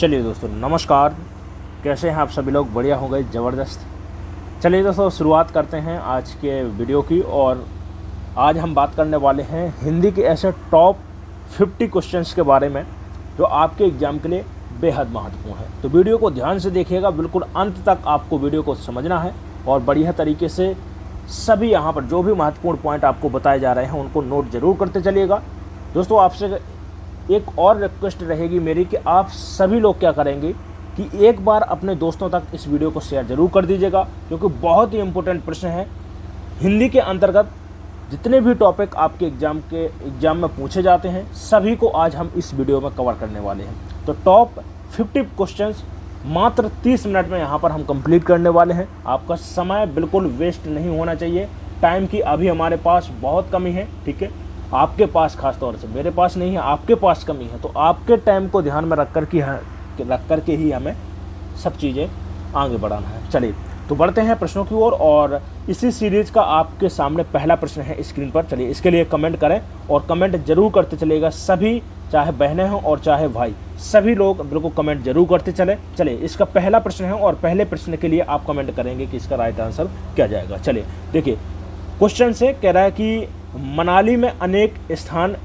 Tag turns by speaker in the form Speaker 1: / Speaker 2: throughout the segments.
Speaker 1: चलिए दोस्तों नमस्कार, कैसे हैं आप सभी लोग? बढ़िया हो गए, ज़बरदस्त। चलिए दोस्तों शुरुआत करते हैं आज के वीडियो की। और आज हम बात करने वाले हैं हिंदी के ऐसे टॉप 50 क्वेश्चंस के बारे में जो आपके एग्ज़ाम के लिए बेहद महत्वपूर्ण है। तो वीडियो को ध्यान से देखिएगा, बिल्कुल अंत तक आपको वीडियो को समझना है और बढ़िया तरीके से सभी यहाँ पर जो भी महत्वपूर्ण पॉइंट आपको बताए जा रहे हैं उनको नोट जरूर करते चलिएगा। दोस्तों आपसे एक और रिक्वेस्ट रहेगी मेरी कि आप सभी लोग क्या करेंगे कि एक बार अपने दोस्तों तक इस वीडियो को शेयर जरूर कर दीजिएगा, क्योंकि बहुत ही इम्पोर्टेंट प्रश्न है। हिंदी के अंतर्गत जितने भी टॉपिक आपके एग्ज़ाम में पूछे जाते हैं सभी को आज हम इस वीडियो में कवर करने वाले हैं। तो टॉप 50 क्वेश्चंस मात्र 30 मिनट में यहाँ पर हम कंप्लीट करने वाले हैं। आपका समय बिल्कुल वेस्ट नहीं होना चाहिए। टाइम की अभी हमारे पास बहुत कमी है, ठीक है। आपके पास खास तौर से, मेरे पास नहीं है, आपके पास कमी है। तो आपके टाइम को ध्यान में रख कर के ही हमें सब चीज़ें आगे बढ़ाना है। चलिए तो बढ़ते हैं प्रश्नों की ओर। और इसी सीरीज़ का आपके सामने पहला प्रश्न है स्क्रीन पर। चलिए इसके लिए कमेंट करें और कमेंट जरूर करते चलेगा सभी, चाहे बहनें हों और चाहे भाई, सभी लोग बिल्कुल कमेंट जरूर करते चले। चलिए इसका पहला प्रश्न है और पहले प्रश्न के लिए आप कमेंट करेंगे कि इसका राइट आंसर क्या जाएगा। चलिए देखिए क्वेश्चन से कह रहा है कि मनाली में अनेक स्थान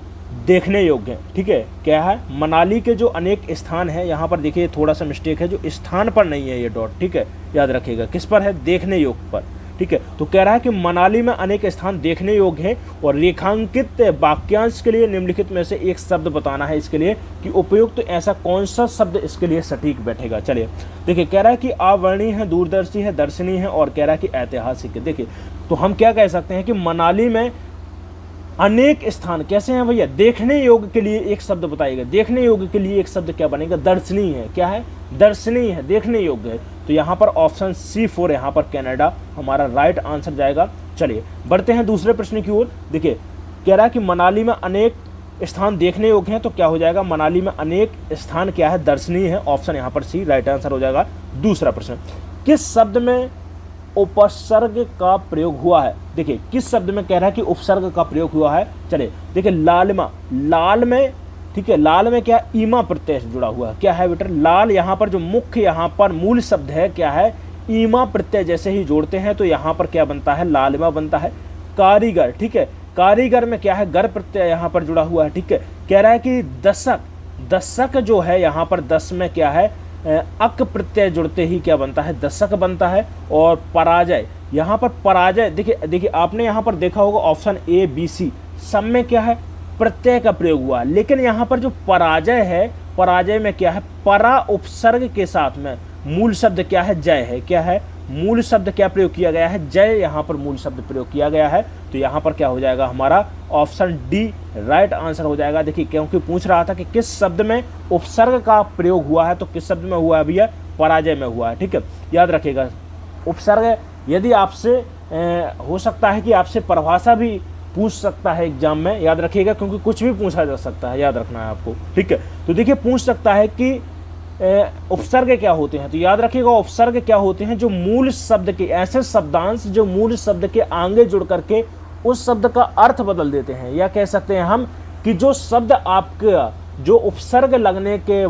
Speaker 1: देखने योग्य हैं, ठीक है। क्या है? मनाली के जो अनेक स्थान हैं, यहाँ पर देखिए थोड़ा सा मिस्टेक है, जो स्थान पर नहीं है ये डॉट, ठीक है, याद रखिएगा। किस पर है? देखने योग्य पर, ठीक है। तो कह रहा है कि मनाली में अनेक स्थान देखने योग्य हैं और रेखांकित वाक्यांश के लिए निम्नलिखित में से एक शब्द बताना है इसके लिए कि उपयुक्त ऐसा कौन सा शब्द इसके लिए सटीक बैठेगा। चलिए देखिए कह रहा है कि अवर्णीय है, दूरदर्शी है, दर्शनीय है और कह रहा है कि ऐतिहासिक है। देखिए तो हम क्या कह सकते हैं कि मनाली में अनेक स्थान कैसे हैं भैया? देखने योग्य के लिए एक शब्द बताइएगा। देखने योग्य के लिए एक शब्द क्या बनेगा? दर्शनीय है। क्या है? दर्शनीय है, देखने योग्य है। तो यहाँ पर ऑप्शन C4 यहाँ पर कनाडा हमारा राइट आंसर जाएगा। चलिए बढ़ते हैं दूसरे प्रश्न की ओर। देखिए कह रहा है कि मनाली में अनेक स्थान देखने योग्य हैं, तो क्या हो जाएगा? मनाली में अनेक स्थान क्या है? दर्शनीय है। ऑप्शन यहाँ पर C राइट आंसर हो जाएगा। दूसरा प्रश्न, किस शब्द में उपसर्ग का प्रयोग हुआ है? देखिए किस शब्द में कह रहा है कि उपसर्ग का प्रयोग हुआ है। चलिए देखिए लालिमा, लाल में, ठीक है, लाल में क्या ईमा प्रत्यय से जुड़ा हुआ है। क्या है बेटा? लाल यहाँ पर जो मुख्य यहाँ पर मूल शब्द है क्या है? ईमा प्रत्यय जैसे ही जोड़ते हैं तो यहाँ पर क्या बनता है? लालिमा बनता है। कारीगर, ठीक है, कारीगर में क्या है? गर प्रत्यय यहाँ पर जुड़ा हुआ है, ठीक है। कह रहा है कि दशक, दशक जो है यहाँ पर 10 में क्या है? अक प्रत्यय जुड़ते ही क्या बनता है? दशक बनता है। और पराजय, यहाँ पर पराजय, देखिए आपने यहाँ पर देखा होगा ऑप्शन A B C सब में क्या है? प्रत्यय का प्रयोग हुआ है। लेकिन यहाँ पर जो पराजय है, पराजय में क्या है? परा उपसर्ग के साथ में मूल शब्द क्या है? जय है। क्या है? मूल शब्द क्या प्रयोग किया गया है? जय यहाँ पर मूल शब्द प्रयोग किया गया है। तो यहाँ पर क्या हो जाएगा? हमारा ऑप्शन D राइट आंसर हो जाएगा। देखिए क्योंकि पूछ रहा था कि किस शब्द में उपसर्ग का प्रयोग हुआ है, तो किस शब्द में हुआ है भैया? पराजय में हुआ है, ठीक है। याद रखिएगा उपसर्ग, यदि आपसे हो सकता है कि आपसे परिभाषा भी पूछ सकता है एग्जाम में, याद रखिएगा, क्योंकि कुछ भी पूछा जा सकता है, याद रखना है आपको, ठीक है। तो देखिए पूछ सकता है कि उपसर्ग क्या होते हैं। तो याद रखिएगा उपसर्ग क्या होते हैं? जो मूल शब्द के, ऐसे शब्दांश जो मूल शब्द के आगे जुड़ करके उस शब्द का अर्थ बदल देते हैं। या कह सकते हैं हम कि जो शब्द आपका जो उपसर्ग लगने के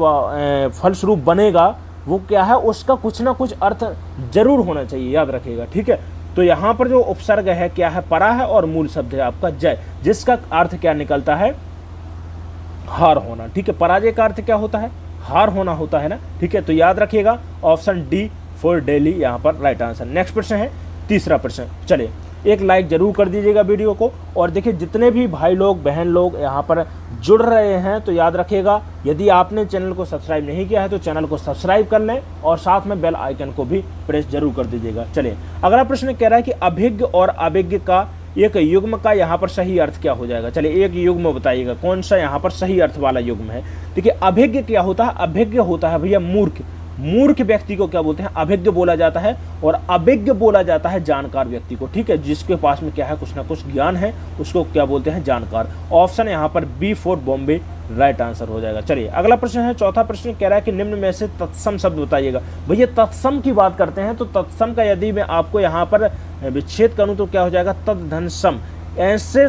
Speaker 1: फलस्वरूप बनेगा वो क्या है? उसका कुछ ना कुछ अर्थ जरूर होना चाहिए, याद रखिएगा, ठीक है। तो यहाँ पर जो उपसर्ग है क्या है? परा है और मूल शब्द है आपका जय, जिसका अर्थ क्या निकलता है? हार होना, ठीक है। पराजय का अर्थ क्या होता है? हार होना होता है ना, ठीक है। तो याद रखिएगा ऑप्शन D फॉर दिल्ली यहाँ पर राइट आंसर। नेक्स्ट प्रश्न है तीसरा प्रश्न। चलिए एक लाइक जरूर कर दीजिएगा वीडियो को। और देखिए जितने भी भाई लोग बहन लोग यहाँ पर जुड़ रहे हैं तो याद रखिएगा यदि आपने चैनल को सब्सक्राइब नहीं किया है तो चैनल को सब्सक्राइब कर लें और साथ में बेल आइकन को भी प्रेस जरूर कर दीजिएगा। चलिए अगला प्रश्न कह रहा है कि अभिज्ञ और अभिज्ञ का एक युग्म का यहाँ पर सही अर्थ क्या हो जाएगा। चलिए एक युग्म बताइएगा कौन सा यहाँ पर सही अर्थ वाला युग्म है। देखिए अभिज्ञ क्या होता है? अभिज्ञ होता है भैया मूर्ख। मूर्ख व्यक्ति को क्या बोलते हैं? अभिज्ञ बोला जाता है। और अभिज्ञ बोला जाता है जानकार व्यक्ति को, ठीक है, जिसके पास में क्या है? कुछ ना कुछ ज्ञान है, उसको क्या बोलते हैं? जानकार। ऑप्शन यहाँ पर B for Bombay right answer हो जाएगा। चलिए अगला प्रश्न है चौथा प्रश्न। कह रहा है कि निम्न में से तत्सम शब्द बताइएगा। भैया तत्सम की बात करते हैं तो तत्सम का यदि मैं आपको यहाँ पर विच्छेद करूँ तो क्या हो जाएगा? तद धन सम। ऐसे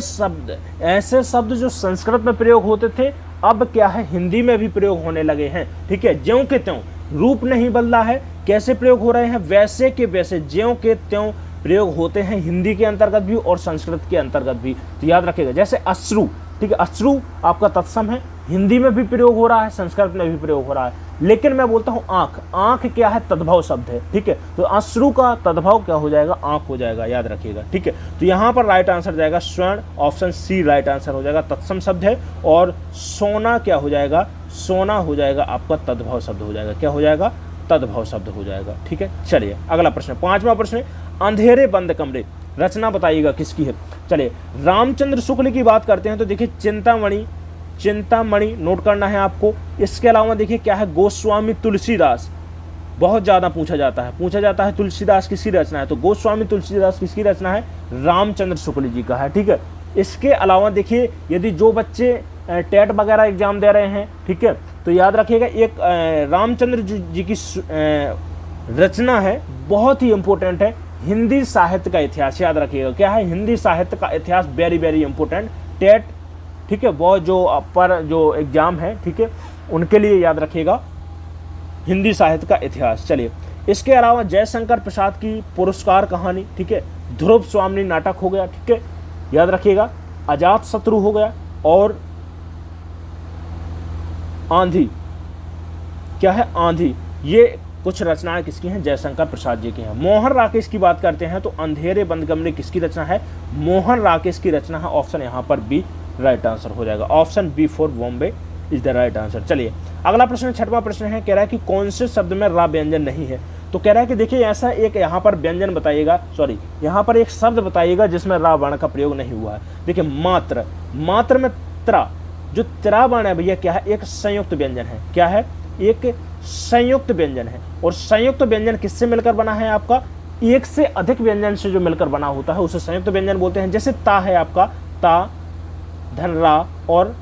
Speaker 1: शब्द जो संस्कृत में प्रयोग होते थे अब क्या है, हिंदी में भी प्रयोग होने लगे हैं। ठीक है, ज्यों के त्यों, रूप नहीं बदला है, कैसे प्रयोग हो रहे हैं, वैसे के वैसे ज्यों के त्यों प्रयोग होते हैं हिंदी के अंतर्गत भी और संस्कृत के अंतर्गत भी। तो याद रखिएगा, जैसे अश्रु, ठीक है, अश्रु आपका तत्सम है, हिंदी में भी प्रयोग हो रहा है, संस्कृत में भी प्रयोग हो रहा है। लेकिन मैं बोलता हूं आंख, आंख क्या है, तद्भव शब्द है। ठीक है, तो अश्रु का तद्भव क्या हो जाएगा, आंख हो जाएगा, याद रखिएगा। ठीक है, तो यहां पर राइट आंसर जाएगा स्वर्ण, ऑप्शन सी राइट आंसर हो जाएगा, तत्सम शब्द है। और सोना क्या हो जाएगा, सोना हो जाएगा आपका तद्भव शब्द हो जाएगा, क्या हो जाएगा, तद्भव शब्द हो जाएगा। ठीक है, चलिए अगला प्रश्न, 5वां प्रश्न, अंधेरे बंद कमरे, रचना बताइएगा किसकी है। चलिए रामचंद्र शुक्ल की बात करते हैं तो देखिए चिंतामणि, चिंतामणि नोट करना है आपको। इसके अलावा देखिए क्या है, गोस्वामी तुलसीदास, बहुत ज़्यादा पूछा जाता है तुलसीदास किसकी रचना है, तो गोस्वामी तुलसीदास किसकी रचना है, रामचंद्र शुक्ल जी का है। ठीक है, इसके अलावा देखिए यदि जो बच्चे टेट वगैरह एग्जाम दे रहे हैं, ठीक है, तो याद रखिएगा एक रामचंद्र जी की रचना है, बहुत ही इंपॉर्टेंट है, हिंदी साहित्य का इतिहास। याद रखिएगा क्या है, हिंदी साहित्य का इतिहास, वेरी वेरी इंपॉर्टेंट, टेट, ठीक है, वो जो पर जो एग्जाम है, ठीक है, उनके लिए याद रखिएगा हिंदी साहित्य का इतिहास। चलिए इसके अलावा जयशंकर प्रसाद की पुरस्कार कहानी, ठीक है, ध्रुव स्वामिनी नाटक हो गया, ठीक है, याद रखिएगा, अजात शत्रु हो गया, और आंधी, क्या है, आंधी, ये कुछ रचनाएं किसकी हैं, जयशंकर प्रसाद जी की हैं। मोहन राकेश की बात करते हैं तो अंधेरे बंद कमरे किसकी रचना है, मोहन राकेश की रचना है, ऑप्शन यहाँ पर बी राइट आंसर हो जाएगा, option B for Bombay is the right answer. चलिए अगला प्रश्न, 6वां प्रश्न है, कह रहा है कि कौन से शब्द में रा व्यंजन नहीं है। तो कह रहा है कि देखिए ऐसा एक यहाँ पर व्यंजन बताइएगा, सॉरी यहाँ पर एक शब्द बताइएगा जिसमें रा वर्ण का प्रयोग नहीं हुआ है। देखिए मात्र, मात्र में त्रा, जो त्रा वर्ण है भैया क्या है, एक संयुक्त व्यंजन है, क्या है, एक संयुक्त व्यंजन है। और संयुक्त व्यंजन किससे मिलकर बना है, आपका एक से अधिक व्यंजन से जो मिलकर बना होता है उसे संयुक्त व्यंजन बोलते हैं। जैसे ता है आपका, ता, धन, रा और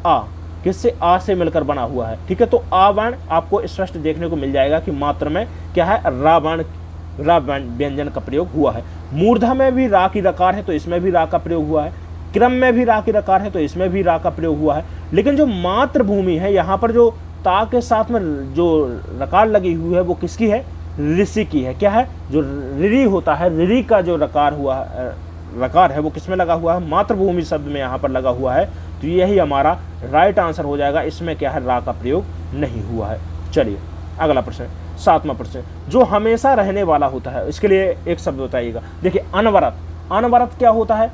Speaker 1: आ, किससे, आ से मिलकर बना हुआ है। ठीक है, तो आ वर्ण आपको स्पष्ट देखने को मिल जाएगा कि मात्र में क्या है, रा वर्ण, रा व्यंजन का प्रयोग हुआ है। मूर्धा में भी रा की रकार है तो इसमें भी रा का प्रयोग हुआ है, क्रम में भी रा की रकार है तो इसमें भी रा का प्रयोग हुआ है। लेकिन जो मातृभूमि है, यहाँ पर जो ता के साथ में जो रकार लगी हुई है वो किसकी है, ऋषि की है। क्या है, जो ऋरी होता है, ऋरी का जो रकार हुआ, रकार है वो किसमें लगा हुआ है, मातृभूमि शब्द में यहाँ पर लगा हुआ है। तो यही हमारा राइट आंसर हो जाएगा, इसमें क्या है, रा का प्रयोग नहीं हुआ है। चलिए अगला प्रश्न, 7वां प्रश्न, जो हमेशा रहने वाला होता है, इसके लिए एक शब्द बताइएगा। देखिए अनवरत, अनवरत क्या होता है,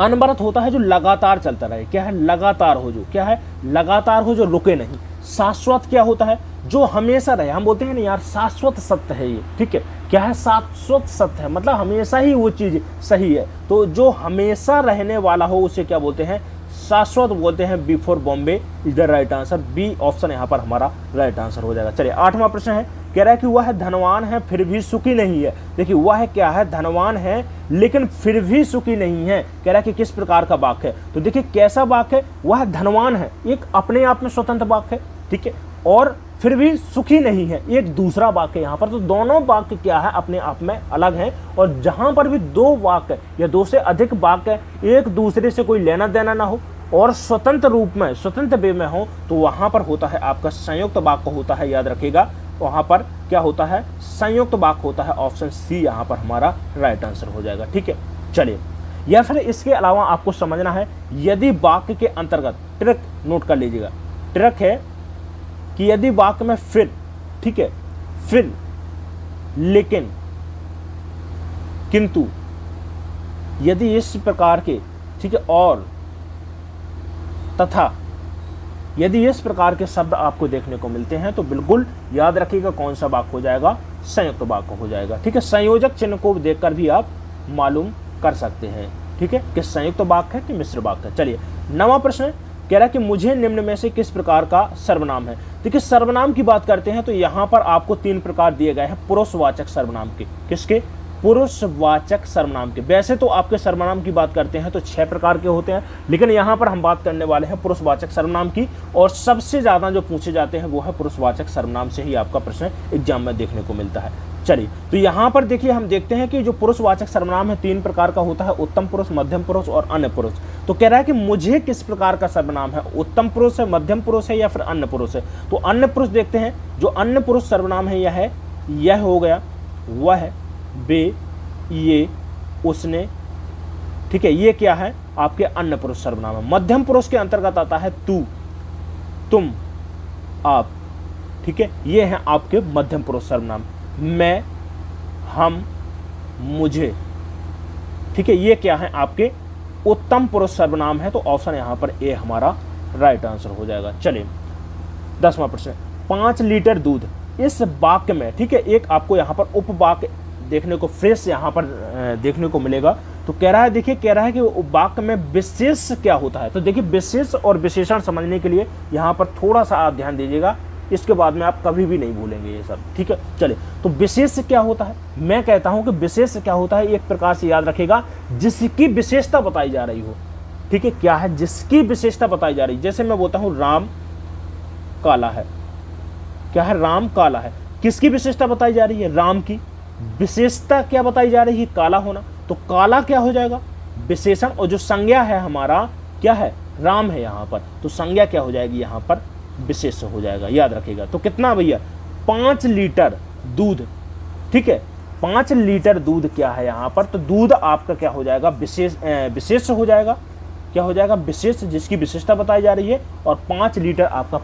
Speaker 1: अनवरत होता है जो लगातार चलता रहे, क्या है, लगातार हो, जो क्या है, लगातार हो, जो रुके नहीं। शाश्वत क्या होता है, जो हमेशा रहे, हम बोलते हैं ना यार शाश्वत सत्य है ये, ठीक है, क्या है, शाश्वत सत्य है, मतलब हमेशा ही वो चीज सही है। तो जो हमेशा रहने वाला हो उसे क्या बोलते हैं, शाश्वत बोलते हैं। B for Bombay is the right answer, B option यहाँ पर हमारा राइट आंसर हो जाएगा। चलिए 8वां प्रश्न है, कह रहा है कि वह धनवान है फिर भी सुखी नहीं है। देखिए वह क्या है, धनवान है लेकिन फिर भी सुखी नहीं है। कह रहा है कि किस प्रकार का वाक्य है, तो देखिए कैसा वाक्य है, वह धनवान है, एक अपने आप में स्वतंत्र वाक्य है, ठीक है, और फिर भी सुखी नहीं है एक दूसरा वाक्य यहाँ पर। तो दोनों वाक्य क्या है, अपने आप में अलग हैं, और जहां पर भी दो वाक्य या दो से अधिक वाक्य एक दूसरे से कोई लेना देना ना हो और स्वतंत्र रूप में, स्वतंत्र वे में हो, तो वहां पर होता है आपका संयुक्त वाक्य होता है। याद रखिएगा वहां पर क्या होता है, संयुक्त वाक्य होता है। ऑप्शन सी यहाँ पर हमारा राइट आंसर हो जाएगा, ठीक है। चलिए, या फिर इसके अलावा आपको समझना है, यदि वाक्य के अंतर्गत, ट्रिक नोट कर लीजिएगा, ट्रिक है कि यदि वाक्य में फिर, ठीक है, फिर, लेकिन, किंतु, यदि इस प्रकार के, ठीक है, और, तथा, यदि इस प्रकार के शब्द आपको देखने को मिलते हैं तो बिल्कुल याद रखिएगा कौन सा वाक्य हो जाएगा, संयुक्त वाक्य हो जाएगा, ठीक है। संयोजक चिन्ह को देखकर भी आप मालूम कर सकते हैं, ठीक है, कि संयुक्त वाक्य है कि मिश्र वाक्य है। चलिए 9वां प्रश्न कह रहा है कि मुझे निम्न में से किस प्रकार का सर्वनाम है। देखिए सर्वनाम की बात करते हैं तो यहाँ पर आपको 3 प्रकार दिए गए हैं पुरुषवाचक सर्वनाम के। किसके, पुरुषवाचक सर्वनाम के। वैसे तो आपके सर्वनाम की बात करते हैं तो 6 प्रकार के होते हैं, लेकिन यहाँ पर हम बात करने वाले हैं पुरुषवाचक सर्वनाम की, और सबसे ज़्यादा जो पूछे जाते हैं वो है पुरुषवाचक सर्वनाम से ही आपका प्रश्न एग्जाम में देखने को मिलता है। चलिए, तो यहाँ पर देखिए हम देखते हैं कि जो पुरुषवाचक सर्वनाम है 3 प्रकार का होता है, उत्तम पुरुष, मध्यम पुरुष और अन्य पुरुष। तो कह रहा है कि मुझे किस प्रकार का सर्वनाम है, उत्तम पुरुष है, मध्यम पुरुष है या फिर अन्य पुरुष है। तो अन्य पुरुष देखते हैं, जो अन्य पुरुष सर्वनाम है यह हो गया, वह, वे, ये, उसने, ठीक है, ये क्या है आपके अन्य पुरुष सर्वनाम है। मध्यम पुरुष के अंतर्गत आता है तू, तुम, आप, ठीक है, ये हैं आपके मध्यम पुरुष सर्वनाम। मैं, हम, मुझे, ठीक है, ये क्या है आपके उत्तम पुरुष सर्वनाम है। तो ऑप्शन यहां पर ए हमारा राइट आंसर हो जाएगा। चलिए 10वां प्रश्न, 5 लीटर दूध, इस वाक्य में, ठीक है, एक आपको यहां पर उपवाक्य देखने को फ्रेश यहां पर देखने को मिलेगा। तो कह रहा है, देखिए कह रहा है कि वाक्य में विशेष क्या होता है। तो देखिए विशेष और विशेषण समझने के लिए यहां पर थोड़ा सा आप ध्यान दीजिएगा, इसके बाद में आप कभी भी नहीं भूलेंगे ये सब, ठीक है। चलिए, तो विशेष क्या होता है, मैं कहता हूं कि विशेष क्या होता है, एक प्रकार से याद रखेगा, जिसकी विशेषता बताई जा रही हो, ठीक है, क्या है, जिसकी विशेषता बताई जा रही है। जैसे मैं बोलता हूं राम काला है, क्या है, राम काला है, किसकी विशेषता बताई जा रही है, राम की। विशेषता क्या बताई जा रही है, काला होना, तो काला क्या हो जाएगा, विशेषण, और जो संज्ञा है हमारा क्या है, राम है यहां पर, तो संज्ञा क्या हो जाएगी यहां पर, विशेष हो जाएगा, याद रखिएगा। तो कितना भैया, 5 लीटर दूध, ठीक है, 5 लीटर दूध क्या है यहां पर, तो दूध आपका क्या हो जाएगा, विशेष हो जाएगा, क्या हो जाएगा, विशेष, जिसकी विशेषता बताई जा रही है, और 5 लीटर आपका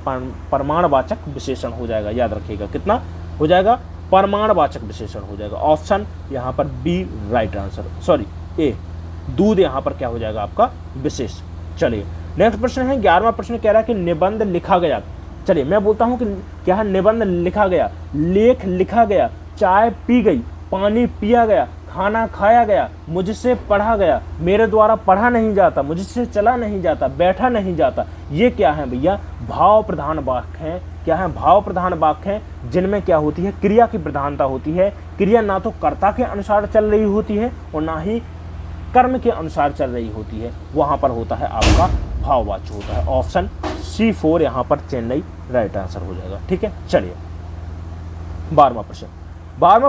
Speaker 1: प्रमाणवाचक विशेषण हो जाएगा, याद रखिएगा, कितना हो जाएगा, प्रमाणवाचक विशेषण हो जाएगा। ऑप्शन यहां पर बी राइट आंसर, सॉरी ए, दूध यहां पर क्या हो जाएगा आपका विशेष। चलिए नेक्स्ट प्रश्न है 11वां प्रश्न, कह रहा है कि निबंध लिखा गया। चलिए मैं बोलता हूं कि क्या है, निबंध लिखा गया, लेख लिखा गया, चाय पी गई, पानी पिया गया, खाना खाया गया, मुझसे पढ़ा गया, मेरे द्वारा पढ़ा नहीं जाता, मुझसे चला नहीं जाता, बैठा नहीं जाता, ये क्या है भैया, भाव प्रधान वाक्य हैं। क्या है, भाव प्रधान वाक्य हैं, जिनमें क्या होती है, क्रिया की प्रधानता होती है। क्रिया ना तो कर्ता के अनुसार चल रही होती है और ना ही कर्म के अनुसार चल रही होती है, वहां पर होता है आपका भाववाच्य होता है। ऑप्शन C4 यहां पर चेन्नई राइट आंसर हो जाएगा, ठीक है। चलिए 12वां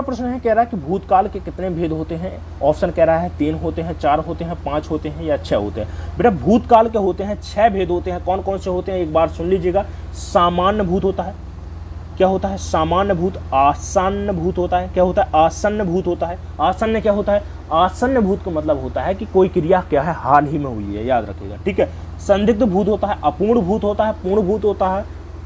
Speaker 1: प्रश्न है, कह रहा है कि भूतकाल के कितने भेद होते हैं। ऑप्शन कह रहा है 3 होते हैं, 4 होते हैं, 5 होते हैं या 6 होते हैं। बेटा भूतकाल के होते हैं 6 भेद होते हैं। कौन कौन से होते हैं एक बार सुन लीजिएगा। सामान्य भूत होता है, क्या होता है, सामान्य भूत। आसन्न भूत होता है, क्या होता है, आसन्न भूत होता है। आसन्न क्या होता है, आसन्न भूत का मतलब होता है कि कोई क्रिया क्या है, हाल ही में हुई है, याद रखिएगा, ठीक है। संदिग्ध भूत होता है, अपूर्ण भूत होता है, पूर्ण भूत होता है,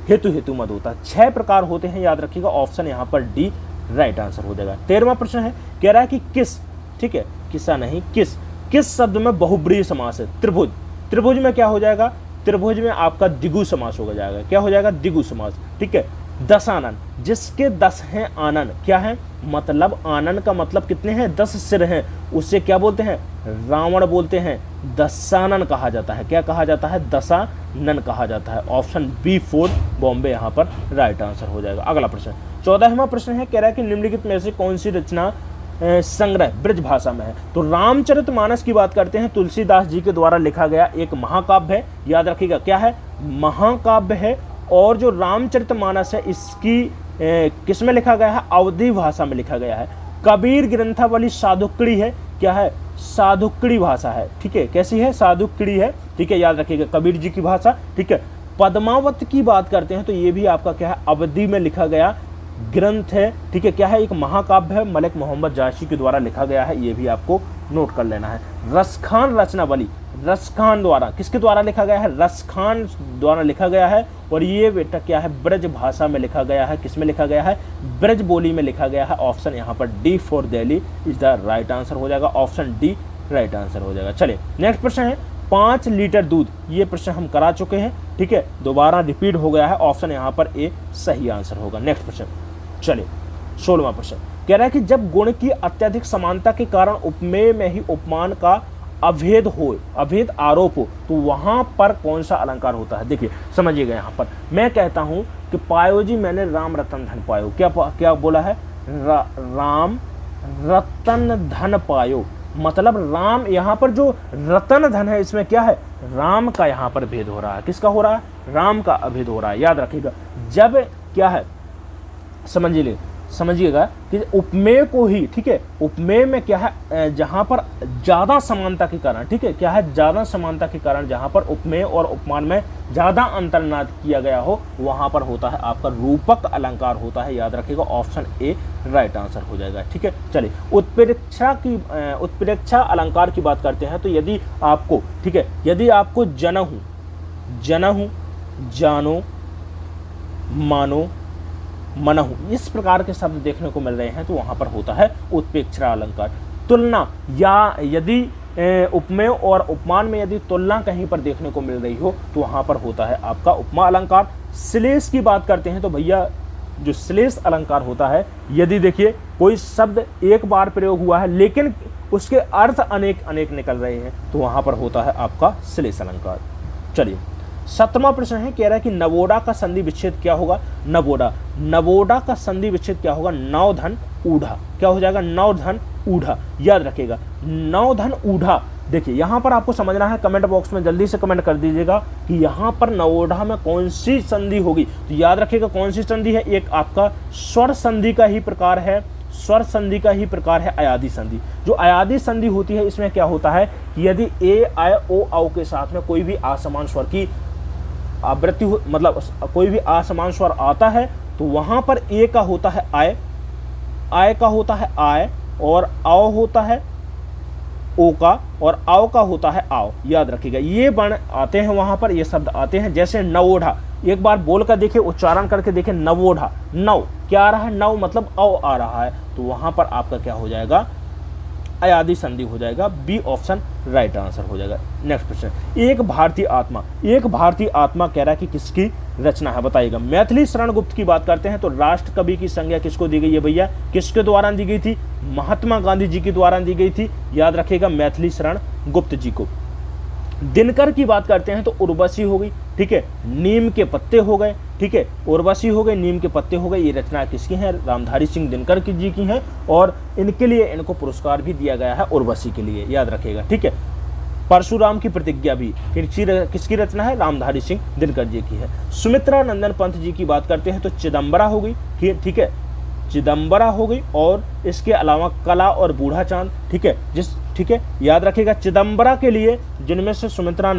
Speaker 1: हेतु मत होता है। 6 प्रकार होते हैं, याद रखिएगा। ऑप्शन यहाँ पर डी राइट आंसर हो जाएगा। 13वां प्रश्न है, कह रहा है कि किस, ठीक है, किसा नहीं, किस शब्द में बहुब्रीहि समास है। त्रिभुज, त्रिभुज में क्या हो जाएगा, त्रिभुज में आपका द्विगु समास हो जाएगा, क्या हो जाएगा, द्विगु समास, ठीक है। दशानन, जिसके 10 हैं आनन, क्या है, मतलब आनन का मतलब कितने हैं, 10 सिर हैं, उससे क्या बोलते हैं, रावण बोलते हैं, दशानन कहा जाता है। क्या कहा जाता है, दशानन कहा जाता है। ऑप्शन B4 बॉम्बे यहाँ पर राइट आंसर हो जाएगा। अगला प्रश्न 14वां प्रश्न है, कह रहा है कि निम्नलिखित में से कौन सी रचना संग्रह ब्रज भाषा में है। तो रामचरितमानस की बात करते हैं, तुलसीदास जी के द्वारा लिखा गया एक महाकाव्य है, याद रखिएगा, क्या है, महाकाव्य है। और जो रामचरितमानस है इसकी किस में लिखा गया है, अवधी भाषा में लिखा गया है। कबीर ग्रंथावली साधुकड़ी है, क्या है, साधुकड़ी भाषा है, ठीक है, कैसी है, साधुकड़ी है, ठीक है, याद रखिएगा, कबीर जी की भाषा, ठीक है। पद्मावत की बात करते हैं तो ये भी आपका क्या है, अवधी में लिखा गया ग्रंथ है, ठीक है, क्या है, एक महाकाव्य है, मलिक मोहम्मद जायसी के द्वारा लिखा गया है, ये भी आपको नोट कर लेना है। रसखान रचनावली, रसखान द्वारा, किसके द्वारा लिखा गया है, रसखान द्वारा लिखा गया है। और ये बेटा क्या है, ब्रज भाषा में लिखा गया है, किस में लिखा गया है, ब्रज बोली में लिखा गया है। ऑप्शन यहाँ पर D for Delhi is the right answer हो जाएगा, ऑप्शन D राइट आंसर हो जाएगा। चलिए नेक्स्ट प्रश्न है, 5 लीटर दूध, ये प्रश्न हम करा चुके हैं, ठीक है, दोबारा रिपीट हो गया है। ऑप्शन यहाँ पर A सही आंसर होगा। नेक्स्ट प्रश्न, चलिए 16वां प्रश्न, कह रहा है कि जब गुण की अत्यधिक समानता के कारण उपमेय में ही उपमान का अभेद हो, अभेद आरोप हो, तो वहां पर कौन सा अलंकार होता है। देखिए समझिएगा, यहाँ पर मैं कहता हूं कि पायो जी मैंने राम रतन धन पायो, क्या बोला है, राम रतन धन पायो, मतलब राम, यहाँ पर जो रतन धन है इसमें क्या है, राम का यहाँ पर भेद हो रहा है। किसका हो रहा है, राम का अभेद हो रहा है, याद रखिएगा। जब क्या है, समझिए, समझिएगा कि उपमेय को ही, ठीक है, उपमेय में क्या है, जहां पर ज्यादा समानता के कारण, ठीक है, क्या है, ज्यादा समानता के कारण जहां पर उपमेय और उपमान में ज्यादा अंतर ना किया गया हो, वहां पर होता है आपका रूपक अलंकार होता है। याद रखिएगा, ऑप्शन ए राइट आंसर हो जाएगा। ठीक है, चलिए उत्प्रेक्षा अलंकार की बात करते हैं। तो यदि आपको, ठीक है, यदि आपको जनहु, जानो, मानो, मनहु इस प्रकार के शब्द देखने को मिल रहे हैं, तो वहां पर होता है उत्प्रेक्षा अलंकार। तुलना, या यदि उपमेय और उपमान में यदि तुलना कहीं पर देखने को मिल रही हो, तो वहां पर होता है आपका उपमा अलंकार। श्लेष की बात करते हैं तो भैया जो श्लेष अलंकार होता है, यदि देखिए कोई शब्द एक बार प्रयोग हुआ है लेकिन उसके अर्थ अनेक अनेक निकल रहे हैं, तो वहां पर होता है आपका श्लेष अलंकार। चलिए 7वां प्रश्न है, कह रहा है कि नवोढ़ा का संधि विच्छेद क्या होगा। नवोढ़ा का संधि विच्छेद क्या होगा। नवधन ऊढ़ा, क्या हो जाएगा, नवधन ऊढ़ा। याद रखिएगा, नवधन ऊढ़ा। देखिए यहां पर आपको समझना है, कमेंट बॉक्स में जल्दी से कमेंट कर दीजिएगा कि यहां पर नवोढ़ा में कौन सी संधि होगी। तो याद रखिएगा कौन सी संधि है, एक आपका स्वर संधि का ही प्रकार है, स्वर संधि का ही प्रकार है अयादी संधि। जो अयादी संधि होती है, इसमें क्या होता है कि यदि ए आय ओ औ के साथ में कोई भी असमान स्वर की आवृत्ति, मतलब कोई भी असमान स्वर आता है, तो वहां पर ए का होता है आय का होता है आय, और आओ होता है ओ का, और आओ का होता है आओ। याद रखिएगा ये वर्ण आते हैं वहां पर, ये शब्द आते हैं। जैसे नवोढ़ा, एक बार बोल कर देखिए, उच्चारण करके देखिए, नवोढ़ा, नव क्या आ रहा है, नव मतलब औ आ रहा है, तो वहां पर आपका क्या हो जाएगा, अयादी संधि हो जाएगा। बी ऑप्शन राइट आंसर हो जाएगा। नेक्स्ट प्रश्न, एक भारतीय आत्मा कह रहा है कि किसकी रचना है, बताइएगा। मैथिली शरण गुप्त की बात करते हैं तो राष्ट्र कवि की संज्ञा किसको दी गई है भैया, किसके द्वारा दी गई थी, महात्मा गांधी जी के द्वारा दी गई थी। याद रखिएगा, मैथिली शरण गुप्त जी को। दिनकर की बात करते हैं तो उर्वशी हो गई, ठीक है, नीम के पत्ते हो गए, ठीक है, उर्वशी हो गए, नीम के पत्ते हो गए। ये रचना किसकी है, रामधारी सिंह दिनकर की जी की है, और इनके लिए इनको पुरस्कार भी दिया गया है उर्वशी के लिए। याद रखिएगा, ठीक है। परशुराम की प्रतिज्ञा भी किसकी रचना है, रामधारी सिंह दिनकर जी की है। सुमित्रा नंदन पंत जी की बात करते हैं तो चिदम्बरा हो गई, ठीक है, चिदम्बरा हो गई, और इसके अलावा कला और बूढ़ा चांद, ठीक है, ठीक है। याद रखिएगा, चिदम्बरा के लिए जिनमें से सुमित्रा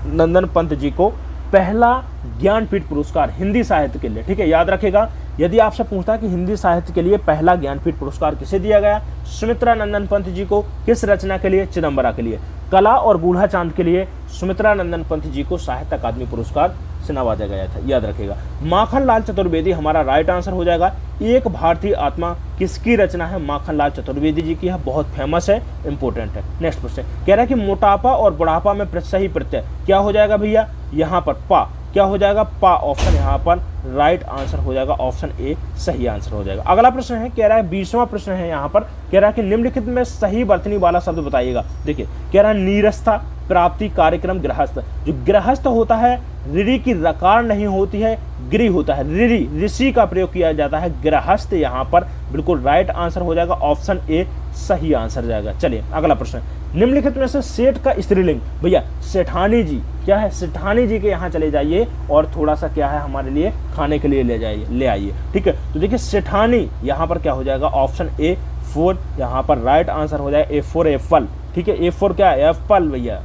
Speaker 1: नंदन पंत जी को पहला ज्ञानपीठ पुरस्कार हिंदी साहित्य के लिए, ठीक है। याद रखिएगा, यदि आपसे पूछता है कि हिंदी साहित्य के लिए पहला ज्ञानपीठ पुरस्कार किसे दिया गया, सुमित्रा नंदन पंत जी को। किस रचना के लिए, चिदम्बरा के लिए। कला और बूढ़ा चांद के लिए सुमित्रा नंदन पंत जी को साहित्य अकादमी पुरस्कार से नवाजा गया था। याद रखिएगा, माखन लाल चतुर्वेदी हमारा राइट आंसर हो जाएगा। एक भारतीय आत्मा किसकी रचना है, माखन लाल चतुर्वेदी जी की है, बहुत फेमस है, इंपॉर्टेंट है। नेक्स्ट क्वेश्चन कह रहा है कि मोटापा और बुढ़ापा में सही प्रत्यय क्या हो जाएगा भैया, यहाँ पर पा, क्या हो जाएगा, पा ऑप्शन यहाँ पर राइट आंसर हो जाएगा, ऑप्शन ए सही आंसर हो जाएगा। अगला प्रश्न है, कह रहा है 20वां प्रश्न है यहाँ पर, कह रहा है कि निम्नलिखित में सही वर्तनी वाला शब्द बताइएगा। देखिए कह रहा है नीरसता, प्राप्ति, कार्यक्रम, गृहस्थ। जो गृहस्थ होता है, ऋरी की रकार नहीं होती है, गिरी होता है, ऋरी ऋषि का प्रयोग किया जाता है, गृहस्थ यहाँ पर बिल्कुल राइट आंसर हो जाएगा, ऑप्शन ए सही आंसर जाएगा। चलिए अगला प्रश्न, निम्नलिखित में से सेठ का स्त्रीलिंग, भैया सेठानी जी, क्या है, सेठानी जी के यहाँ चले जाइए और थोड़ा सा क्या है हमारे लिए खाने के लिए ले आइए, ठीक है। तो देखिए सेठानी यहाँ पर क्या हो जाएगा, ऑप्शन ए 4 यहाँ पर राइट आंसर हो जाएगा। A4 एप्पल, ठीक है, A4 क्या है, एप्पल भैया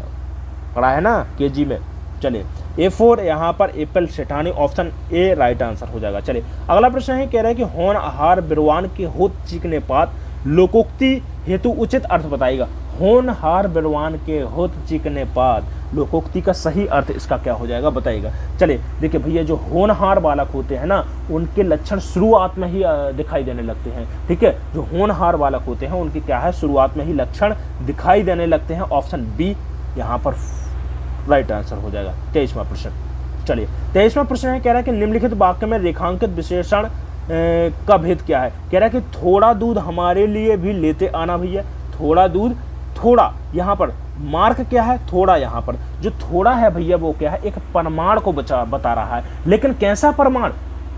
Speaker 1: पढ़ा है ना केजी में। चलिए A4 यहाँ पर Apple, Sethani, option A right answer हो जाएगा। चलिए अगला प्रश्न है, कह रहा है कि होनहार बिरवान के होत चिकने पात, लोकोक्ति हेतु उचित अर्थ बताइएगा। होनहार बिरवान के होत चिकने पात, लोकोक्ति का सही अर्थ इसका क्या हो जाएगा बताइएगा। चलिए देखिए भैया, जो होनहार बालक होते हैं ना, उनके लक्षण शुरुआत में ही दिखाई देने लगते हैं, ठीक है। जो होनहार बालक होते हैं उनके क्या है, शुरुआत में ही लक्षण दिखाई देने लगते हैं, ऑप्शन बी यहाँ पर राइट आंसर हो जाएगा। 23वां प्रश्न, चलिए 23वां प्रश्न है, कह रहा है कि निम्नलिखित वाक्य में रेखांकित विशेषण का भेद क्या है। कह रहा है कि थोड़ा दूध हमारे लिए भी लेते आना भैया, थोड़ा दूध, थोड़ा यहाँ पर मार्क क्या है, थोड़ा, यहाँ पर जो थोड़ा है भैया वो क्या है, एक प्रमाण को बता रहा है, लेकिन कैसा प्रमाण,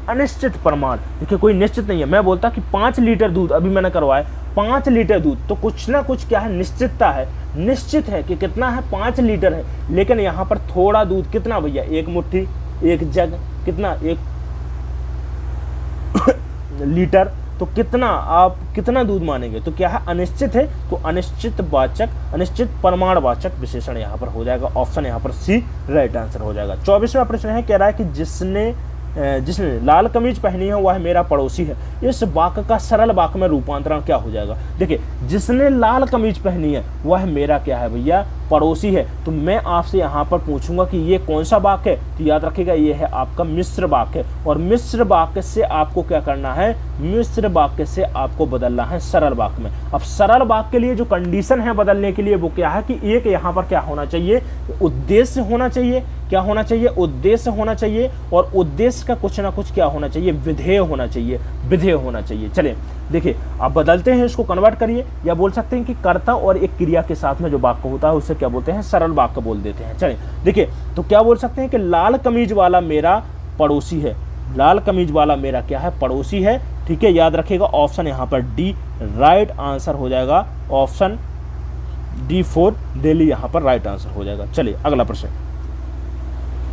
Speaker 1: अनिश्चित प्रमाण। देखिए कोई निश्चित नहीं है, मैं बोलता कि 5 लीटर दूध, अभी मैंने करवाया 5 लीटर दूध, तो कुछ ना कुछ क्या है, निश्चितता है, निश्चित है कि कितना है, 5 लीटर है, लेकिन यहाँ पर थोड़ा दूध कितना भैया, 1 मुट्ठी, 1 जग, कितना, एक लीटर, तो कितना, आप कितना दूध मानेंगे, तो क्या है अनिश्चित है, तो अनिश्चित वाचक, अनिश्चित प्रमाणवाचक विशेषण यहाँ पर हो जाएगा, ऑप्शन यहाँ पर सी राइट आंसर हो जाएगा। 24वां प्रश्न है, कह रहा है कि जिसने लाल कमीज पहनी है वह मेरा पड़ोसी है। इस वाक्य का सरल वाक्य में रूपांतरण क्या हो जाएगा? देखिए, जिसने लाल कमीज पहनी है वह मेरा क्या है भैया, पड़ोसी है। तो मैं आपसे यहाँ पर पूछूंगा कि ये कौन सा वाक्य है, तो याद रखिएगा ये है आपका मिश्र वाक्य। और मिश्र वाक्य से आपको क्या करना है, मिश्र वाक्य से आपको बदलना है सरल वाक्य में। अब सरल वाक्य के लिए जो कंडीशन है बदलने के लिए वो क्या है कि एक यहाँ पर क्या होना चाहिए, उद्देश्य होना चाहिए। क्या होना चाहिए? उद्देश्य होना चाहिए। और उद्देश्य का कुछ ना कुछ क्या होना चाहिए, विधेय होना चाहिए, विधेय होना चाहिए। चलिए देखिए, आप बदलते हैं, इसको कन्वर्ट करिए, या बोल सकते हैं कि कर्ता और एक क्रिया के साथ में जो वाक्य होता है उसे क्या बोलते हैं, सरल वाक्य बोल देते हैं। चलिए देखिए, तो क्या बोल सकते हैं कि लाल कमीज वाला मेरा पड़ोसी है। लाल कमीज वाला मेरा क्या है, पड़ोसी है। ठीक है, याद रखिएगा ऑप्शन यहाँ पर डी राइट आंसर हो जाएगा। ऑप्शन D4 दिल्ली यहाँ पर राइट आंसर हो जाएगा। चलिए अगला प्रश्न,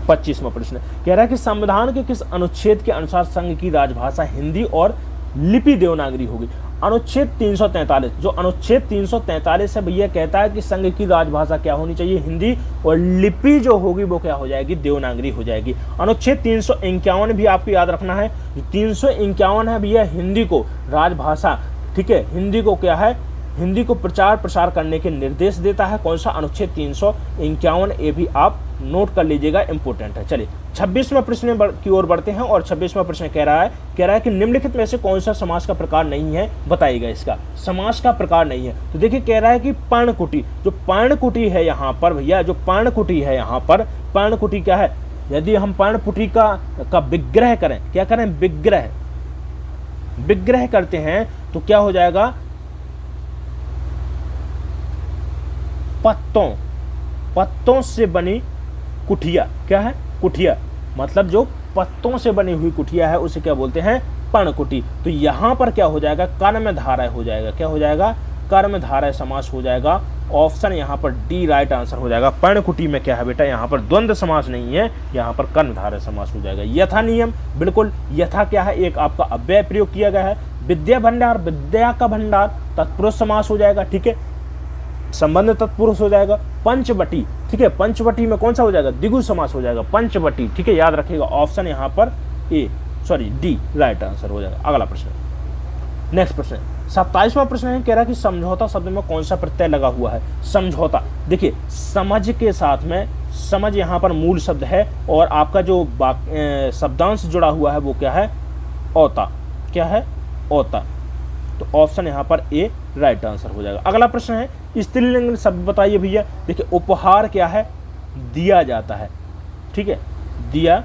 Speaker 1: 25वां प्रश्न कह रहा है कि संविधान के किस अनुच्छेद के अनुसार संघ की राजभाषा हिंदी और लिपि देवनागरी होगी? अनुच्छेद 343। जो अनुच्छेद 343 है भैया, कहता है कि संघ की राजभाषा क्या होनी चाहिए, हिंदी, और लिपि जो होगी वो क्या हो जाएगी, देवनागरी हो जाएगी। अनुच्छेद 351 भी आपको याद रखना है। 351 है भैया, हिंदी को राजभाषा, ठीक है, हिंदी को क्या है, हिंदी को प्रचार प्रसार करने के निर्देश देता है। कौन सा? अनुच्छेद 351। ये भी आप नोट कर लीजिएगा, इंपॉर्टेंट है। चलिए 26वां प्रश्न की ओर बढ़ते हैं। और 26वां प्रश्न कह रहा है कि निम्नलिखित में से कौन सा समास का प्रकार नहीं है, बताइएगा। इसका समास का प्रकार नहीं है, तो देखिए कह रहा है कि पर्णकुटी। जो पर्णकुटी है यहाँ पर भैया, जो पर्णकुटी है यहाँ पर, पर्णकुटी क्या है, यदि हम पर्णकुटी का विग्रह करें, क्या करें, विग्रह करते हैं, तो क्या हो जाएगा, पत्तों से बनी कुठिया। क्या है? कुठिया, मतलब जो पत्तों से बनी हुई कुठिया है उसे क्या बोलते हैं, पर्णकुटी। तो यहाँ पर क्या हो जाएगा, कर्मधारय हो जाएगा। क्या हो जाएगा? कर्मधारय समास हो जाएगा। ऑप्शन यहाँ पर डी राइट आंसर हो जाएगा। पर्णकुटी में क्या है बेटा, यहाँ पर द्वंद्व समास नहीं है, यहाँ पर कर्मधारय समास हो जाएगा। यथा नियम, बिल्कुल, यथा क्या है, एक आपका अव्यय प्रयोग किया गया है। विद्या भंडार, विद्या का भंडार, तत्पुरुष समास हो जाएगा। ठीक है, संबंध तत्पुरुष हो जाएगा। पंचवटी, ठीक है, पंचवटी में कौन सा हो जाएगा, द्विगु समास हो जाएगा, पंचवटी। ठीक है, याद रखिएगा ऑप्शन यहाँ पर डी राइट आंसर हो जाएगा। अगला प्रश्न, नेक्स्ट प्रश्न, 27वां प्रश्न है, कह रहा है कि समझौता शब्द में कौन सा प्रत्यय लगा हुआ है? समझौता, देखिए समझ के साथ में, समझ यहाँ पर मूल शब्द है, और आपका जो शब्दांश जुड़ा हुआ है वो क्या है, औता। क्या है? औता। तो ऑप्शन यहाँ पर ए राइट आंसर हो जाएगा। अगला प्रश्न है, स्त्रीलिंग शब्द बताइए भैया। देखिए उपहार क्या है, दिया जाता है। ठीक है, दिया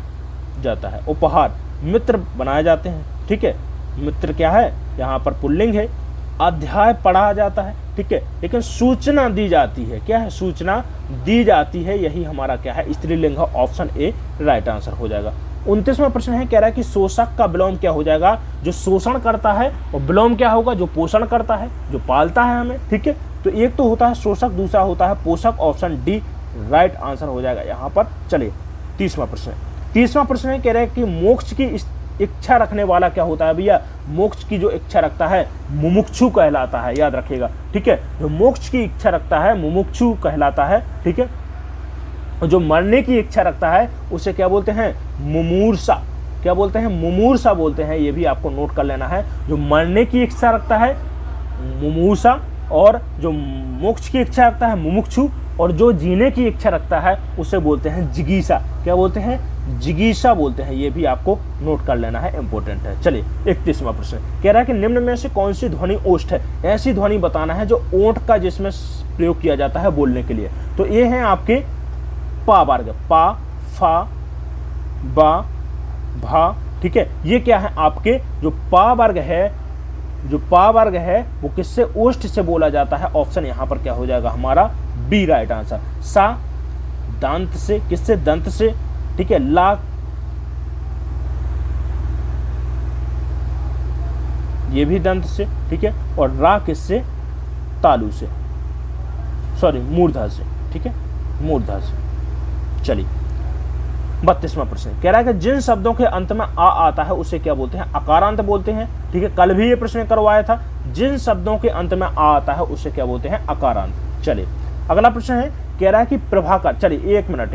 Speaker 1: जाता है उपहार। मित्र बनाए जाते हैं। ठीक है, मित्र क्या है, यहाँ पर पुल्लिंग है। अध्याय पढ़ा जाता है। ठीक है, लेकिन सूचना दी जाती है। क्या है? सूचना दी जाती है, यही हमारा क्या है, स्त्रीलिंग है। ऑप्शन ए राइट आंसर हो जाएगा। 29वां प्रश्न है, कह रहा है कि शोषक का विलोम क्या हो जाएगा, जो शोषण करता है, और विलोम क्या होगा, जो पोषण करता है, जो पालता है हमें। ठीक है, तो एक तो होता है शोषक, दूसरा होता है पोषक। ऑप्शन डी राइट आंसर हो जाएगा यहाँ पर। चलिए 30वां प्रश्न, 30वां प्रश्न है, कह रहा है कि मोक्ष की इच्छा रखने वाला क्या होता है भैया, मोक्ष की जो इच्छा रखता है मुमुक्षु कहलाता है। याद रखिएगा। ठीक है, जो मोक्ष की इच्छा रखता है मुमुक्षु कहलाता है। ठीक है, जो मरने की इच्छा रखता है उसे क्या बोलते हैं, मुमूर्षा। क्या बोलते हैं, मुमूर्षा बोलते हैं। ये भी आपको नोट कर लेना है। जो मरने की इच्छा रखता है मुमूर्षा, और जो मोक्ष की इच्छा रखता है मुमुक्षु, और जो जीने की इच्छा रखता है उसे बोलते हैं जिगीषा। क्या बोलते हैं, जिगीषा बोलते हैं। ये भी आपको नोट कर लेना है, इंपॉर्टेंट है। चलिए 31वां प्रश्न कह रहा है कि निम्न में से कौन सी ध्वनि ओष्ठ है? ऐसी ध्वनि बताना है जो ओंठ का जिसमें प्रयोग किया जाता है बोलने के लिए। तो ये है आपके पा वर्ग, पा, फा, बा, भा। ठीक है, ये क्या है आपके, जो पा वर्ग है, जो पा वर्ग है वो किससे, ओष्ठ से बोला जाता है। ऑप्शन यहाँ पर क्या हो जाएगा हमारा, बी राइट आंसर। सा दांत से, किससे, दंत से। ठीक है, ला, ये भी दंत से। ठीक है, और रा किससे, तालु से, सॉरी मूर्धा से। ठीक है, मूर्धा से। चलिए 32वां प्रश्न कह रहा है कि जिन शब्दों के अंत में आ आता है उसे क्या बोलते हैं? अकारांत बोलते हैं। ठीक है, कल भी ये प्रश्न करवाया था। जिन शब्दों के अंत में आ आता है उसे क्या बोलते हैं? अकारांत। चलिए अगला प्रश्न है, कह रहा है कि प्रभाकर, चलिए एक मिनट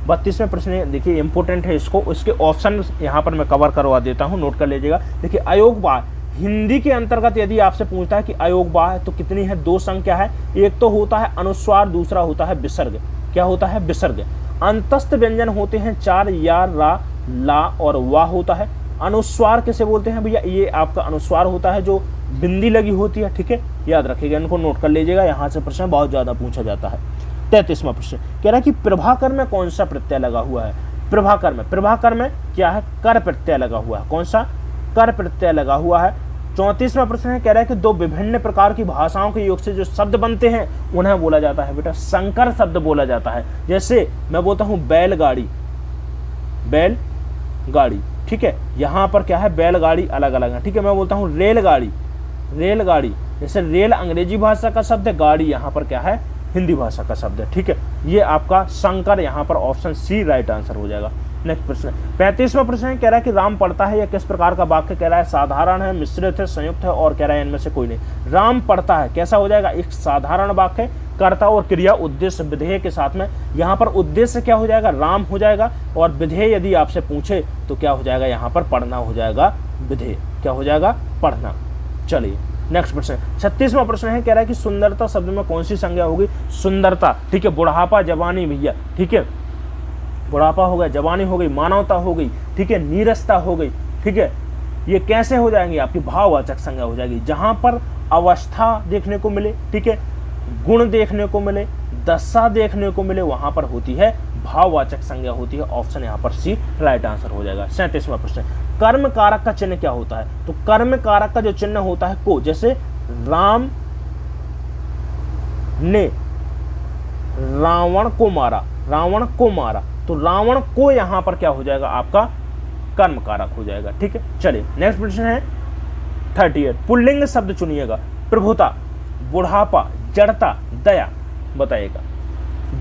Speaker 1: 32वें प्रश्न देखिए इंपॉर्टेंट है, इसको इसके ऑप्शन यहाँ पर मैं कवर करवा देता हूँ, नोट कर लीजिएगा। देखिए अयोगवाह हिंदी के अंतर्गत यदि आपसे पूछता है कि अयोगवाह है तो कितनी है? 2 संख्या है। एक तो होता है अनुस्वार, दूसरा होता है विसर्ग। क्या होता है? विसर्ग। अंतस्थ व्यंजन होते हैं 4, या, रा, ला और वाह होता है। अनुस्वार किसे बोलते हैं भैया? ये आपका अनुस्वार होता है जो बिंदी लगी होती है। ठीक है, याद रखिएगा, इनको नोट कर लीजिएगा, यहाँ से प्रश्न बहुत ज्यादा पूछा जाता है। 33वां प्रश्न कह रहा है कि प्रभाकर में कौन सा प्रत्यय लगा हुआ है? प्रभाकर में क्या है? कर प्रत्यय लगा हुआ है। कौन सा? कर प्रत्यय लगा हुआ है। 34वां प्रश्न है, कह रहा है कि 2 विभिन्न प्रकार की भाषाओं के योग से जो शब्द बनते हैं उन्हें बोला जाता है बेटा संकर शब्द बोला जाता है। जैसे मैं बोलता हूं बैलगाड़ी, बैलगाड़ी। ठीक है, यहाँ पर क्या है? बैलगाड़ी अलग अलग है। ठीक है, मैं बोलता हूँ रेलगाड़ी, जैसे रेल अंग्रेजी भाषा का शब्द है, गाड़ी यहाँ पर क्या है? हिंदी भाषा का शब्द है। ठीक है, ये आपका संकर यहाँ पर ऑप्शन सी राइट आंसर हो जाएगा। नेक्स्ट प्रश्न 35वां प्रश्न है, कह रहा है कि राम पढ़ता है, या किस प्रकार का वाक्य? कह रहा है साधारण है, मिश्रित है, संयुक्त है, और कह रहा है इनमें से कोई नहीं। राम पढ़ता है कैसा हो जाएगा? एक साधारण वाक्य है, कर्ता और क्रिया उद्देश्य विधेय के साथ में। यहाँ पर उद्देश्य क्या हो जाएगा? राम हो जाएगा, और विधेय यदि आपसे पूछे तो क्या हो जाएगा? यहाँ पर पढ़ना हो जाएगा। विधेय क्या हो जाएगा? पढ़ना। चलिए नेक्स्ट प्रश्न 36वां प्रश्न है, कह रहा है कि सुंदरता शब्द में कौन सी संज्ञा होगी? सुंदरता। ठीक है, बुढ़ापा, जवानी भैया। ठीक है, बुढ़ापा हो गया, जवानी हो गई, मानवता हो गई, ठीक है, नीरसता हो गई। ठीक है, ये कैसे हो जाएंगे? आपकी भाववाचक संज्ञा हो जाएगी। जहां पर अवस्था देखने को मिले, ठीक है, गुण देखने को मिले, दशा देखने को मिले, वहां पर होती है भाववाचक संज्ञा होती है। ऑप्शन यहाँ पर सी राइट आंसर हो जाएगा। 37वां प्रश्न कर्म कारक का चिन्ह क्या होता है? तो कर्म कारक का जो चिन्ह होता है को, जैसे राम ने रावण को मारा, तो रावण को यहां पर क्या हो जाएगा? आपका कर्म कारक हो जाएगा। ठीक है, चलिए नेक्स्ट प्रश्न है 38। पुल्लिंग शब्द चुनिएगा। प्रभुता, बुढ़ापा, जड़ता, दया। बताइएगा,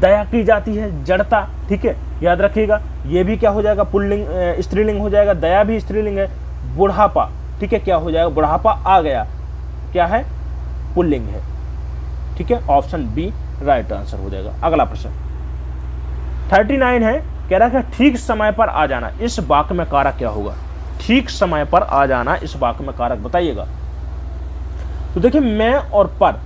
Speaker 1: दया की जाती है, जड़ता। ठीक है, याद रखिएगा, ये भी क्या हो जाएगा? पुल्लिंग स्त्रीलिंग हो जाएगा, दया भी स्त्रीलिंग है। बुढ़ापा, ठीक है, क्या हो जाएगा? बुढ़ापा आ गया, क्या है? पुल्लिंग है। ठीक है, ऑप्शन बी राइट आंसर हो जाएगा। अगला प्रश्न 39 है, कह रहा है कि ठीक समय पर आ जाना, इस वाक्य में कारक क्या होगा? ठीक समय पर आ जाना, इस वाक्य में कारक बताइएगा। तो देखिए, मैं और पर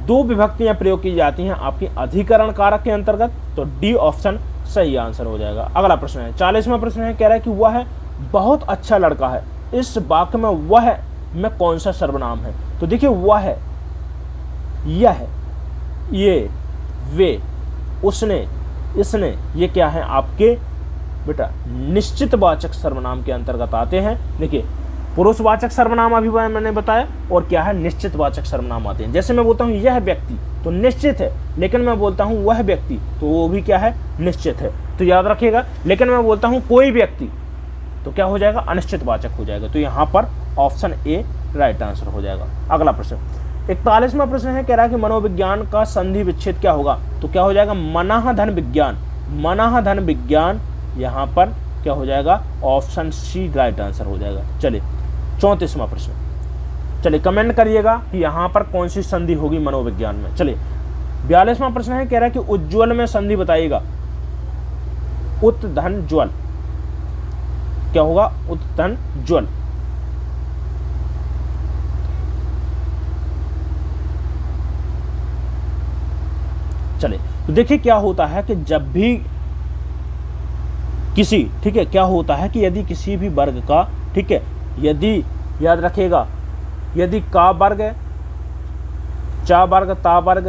Speaker 1: 2 विभक्तियां प्रयोग की जाती हैं आपकी अधिकरण कारक के अंतर्गत, तो डी ऑप्शन सही आंसर हो जाएगा। अगला प्रश्न है 40वां प्रश्न है, कह रहा है कि वह है बहुत अच्छा लड़का है, इस वाक्य में वह में कौन सा सर्वनाम है? तो देखिए, वह है, यह, ये, वे, उसने, इसने, ये क्या है? आपके बेटा निश्चित वाचक सर्वनाम के अंतर्गत आते हैं। देखिए, पुरुषवाचक सर्वनाम अभी मैंने बताया, और क्या है? निश्चित वाचक सर्वनाम आते हैं। जैसे मैं बोलता हूँ यह व्यक्ति, तो निश्चित है, लेकिन मैं बोलता हूँ वह व्यक्ति, तो वो भी क्या है? निश्चित है। तो याद रखिएगा, लेकिन मैं बोलता हूँ कोई व्यक्ति, तो क्या हो जाएगा? अनिश्चित वाचक हो जाएगा। तो यहाँ पर ऑप्शन ए राइट आंसर हो जाएगा। अगला प्रश्न 41वां प्रश्न है, कह रहा है कि मनोविज्ञान का संधि विच्छेद क्या होगा? तो क्या हो जाएगा? मनः धन विज्ञान, मनः धन विज्ञान। यहाँ पर क्या हो जाएगा? ऑप्शन सी राइट आंसर हो जाएगा। चलिए 34वां प्रश्न, चलिए कमेंट करिएगा कि यहाँ पर कौन सी संधि होगी मनोविज्ञान में। चलिए 42वां प्रश्न है, कह रहा है कि उज्ज्वल में संधि बताइएगा। उत धन ज्वल, क्या होगा? उत धन ज्वल। चलिए, तो देखिए क्या होता है कि जब भी किसी, ठीक है, क्या होता है कि यदि किसी भी वर्ग का, ठीक है, यदि याद रखिएगा, यदि का वर्ग, चा वर्ग, ता वर्ग,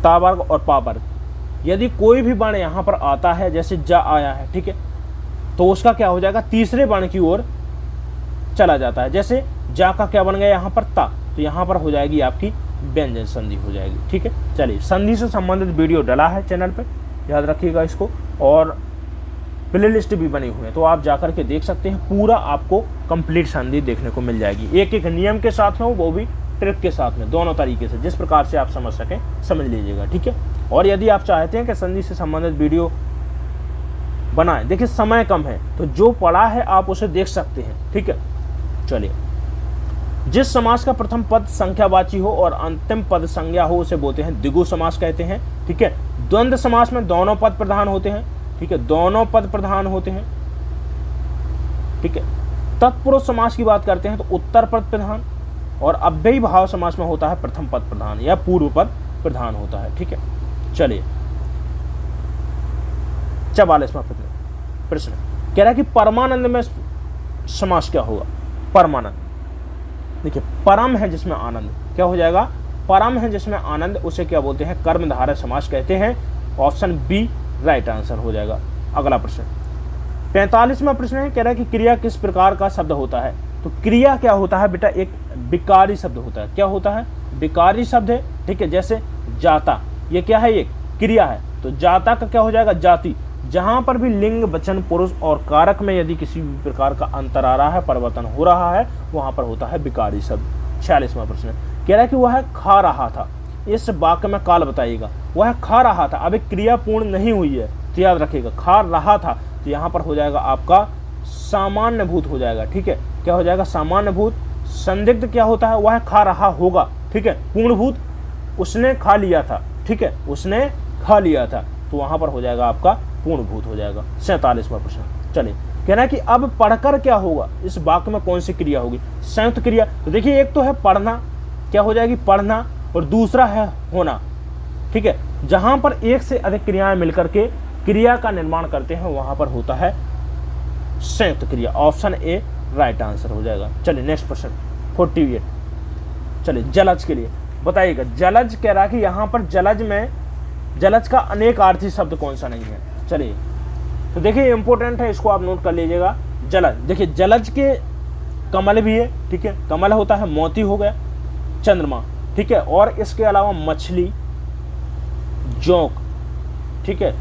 Speaker 1: ता वर्ग और पा वर्ग, यदि कोई भी वर्ण यहां पर आता है, जैसे जा आया है, ठीक है, तो उसका क्या हो जाएगा? तीसरे वर्ण की ओर चला जाता है। जैसे जा का क्या बन गया यहाँ पर? ता, तो यहाँ पर हो जाएगी आपकी व्यंजन संधि हो जाएगी। ठीक है, चलिए संधि से संबंधित वीडियो डला है चैनल पे, याद रखिएगा इसको, और प्ले लिस्ट भी बनी हुई है, तो आप जाकर के देख सकते हैं। पूरा आपको कंप्लीट संधि देखने को मिल जाएगी, एक एक नियम के साथ में, वो भी ट्रिक के साथ में, दोनों तरीके से, जिस प्रकार से आप समझ सकें समझ लीजिएगा। ठीक है, और यदि आप चाहते हैं कि संधि से संबंधित वीडियो बनाएं। देखिए समय कम है तो जो पढ़ा है आप उसे देख सकते हैं, ठीक है। चलिए, जिस समास का प्रथम पद संख्यावाची हो और अंतिम पद संज्ञा हो उसे बोलते हैं द्विगु समास कहते हैं, ठीक है। द्वंद्व समास में दोनों पद प्रधान होते हैं, ठीक है, दोनों पद प्रधान होते हैं, ठीक है। तत्पुरुष समास की बात करते हैं तो उत्तर पद प्रधान, और अव्ययी भाव समास में होता है प्रथम पद प्रधान या पूर्व पद प्रधान होता है, ठीक है। चलिए 44वां प्रश्न कह रहा है कि परमानंद में समास क्या होगा। परमानंद, देखिए परम है जिसमें आनंद, क्या हो जाएगा, परम है जिसमें आनंद, उसे क्या बोलते हैं, कर्मधारय समास कहते हैं। ऑप्शन बी राइट आंसर हो जाएगा। अगला प्रश्न 45वां प्रश्न है, कह रहा है कि क्रिया किस प्रकार का शब्द होता है। तो क्रिया क्या होता है बेटा, एक विकारी शब्द होता है। क्या होता है, विकारी शब्द है, ठीक है। जैसे जाता, ये क्या है, ये क्रिया है, तो जाता का क्या हो जाएगा, जाति। जहां पर भी लिंग वचन पुरुष और कारक में यदि किसी भी प्रकार का अंतर आ रहा है, परिवर्तन हो रहा है, वहां पर होता है विकारी शब्द। 46वां प्रश्न कह रहा है कि वह खा रहा था, इस वाक्य में काल बताइएगा। वह खा रहा था, अभी क्रिया पूर्ण नहीं हुई है तो याद रखिएगा, खा रहा था, तो यहाँ पर हो जाएगा आपका सामान्य भूत हो जाएगा, ठीक है। क्या हो जाएगा, सामान्य भूत। संदिग्ध क्या होता है, वह खा रहा होगा, ठीक है। पूर्ण भूत, उसने खा लिया था, ठीक है, उसने खा लिया था, तो वहां पर हो जाएगा आपका पूर्ण भूत हो जाएगा। 47वां प्रश्न, चलिए कहना है कि अब पढ़कर क्या होगा, इस वाक्य में कौन सी क्रिया होगी, संयुक्त क्रिया। तो देखिए एक तो है पढ़ना, क्या हो जाएगी, पढ़ना, और दूसरा है होना, ठीक है। जहां पर एक से अधिक क्रियाएं मिलकर के क्रिया का निर्माण करते हैं वहां पर होता है संयुक्त क्रिया। ऑप्शन ए राइट आंसर हो जाएगा। चलिए नेक्स्ट प्रश्न 48, चलिए जलज के लिए बताइएगा। जलज कह रहा है कि यहाँ पर जलज में, जलज का अनेकार्थी शब्द कौन सा नहीं है। चलिए तो देखिए इंपॉर्टेंट है, इसको आप नोट कर लीजिएगा। जलज, देखिए जलज के कमल भी है, ठीक है, कमल होता है, मोती हो गया, चंद्रमा, ठीक है, और इसके अलावा मछली, जोंक, ठीक है,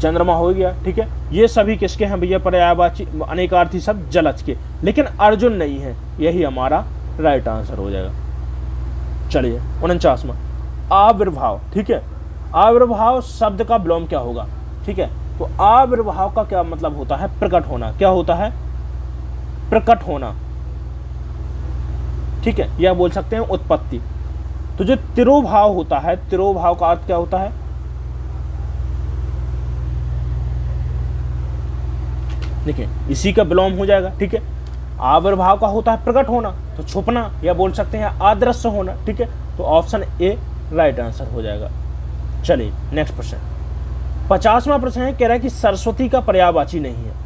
Speaker 1: चंद्रमा हो गया, ठीक है। ये सभी किसके हैं भैया, पर्यायवाची अनेकार्थी शब्द जलज के, लेकिन अर्जुन नहीं है, यही हमारा राइट आंसर हो जाएगा। चलिए 49वां आविर्भाव, ठीक है। आविर्भाव शब्द का विलोम क्या होगा, ठीक है। तो आविर्भाव का क्या मतलब होता है, प्रकट होना। क्या होता है, प्रकट होना, ठीक है, या बोल सकते हैं उत्पत्ति। तो जो तिरोभाव होता है, तिरोभाव का अर्थ क्या होता है, देखिए इसी का विलोम हो जाएगा, ठीक है। आविर्भाव का होता है प्रकट होना, तो छुपना, या बोल सकते हैं अदृश्य होना, ठीक है। तो ऑप्शन ए राइट आंसर हो जाएगा। चलिए नेक्स्ट प्रश्न 50वां प्रश्न है, कह रहा है कि सरस्वती का पर्यायवाची नहीं है।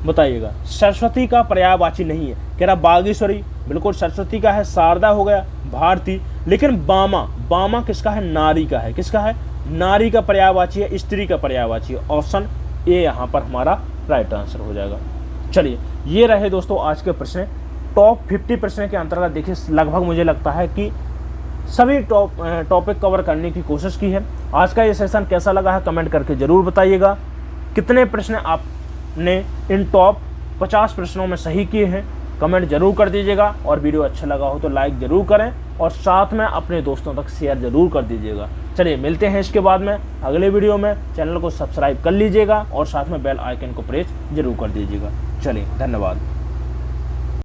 Speaker 1: बताइएगा, सरस्वती का पर्यायवाची नहीं है। कह रहा बागेश्वरी, बिल्कुल सरस्वती का है, शारदा हो गया, भारती, लेकिन बामा, बामा किसका है, नारी का है। किसका है, नारी का पर्यायवाची है, स्त्री का पर्यायवाची है। ऑप्शन ए यहाँ पर हमारा राइट आंसर हो जाएगा। चलिए ये रहे दोस्तों आज के प्रश्न, टॉप 50 प्रश्न के अंतर्गत। देखिए लगभग मुझे लगता है कि सभी टॉपिक कवर करने की कोशिश की है। आज का ये सेशन कैसा लगा है कमेंट करके ज़रूर बताइएगा। कितने प्रश्न आपने इन टॉप 50 प्रश्नों में सही किए हैं कमेंट जरूर कर दीजिएगा, और वीडियो अच्छा लगा हो तो लाइक ज़रूर करें, और साथ में अपने दोस्तों तक शेयर ज़रूर कर दीजिएगा। चलिए मिलते हैं इसके बाद में अगले वीडियो में। चैनल को सब्सक्राइब कर लीजिएगा और साथ में बेल आइकन को प्रेस जरूर कर दीजिएगा। चलिए धन्यवाद।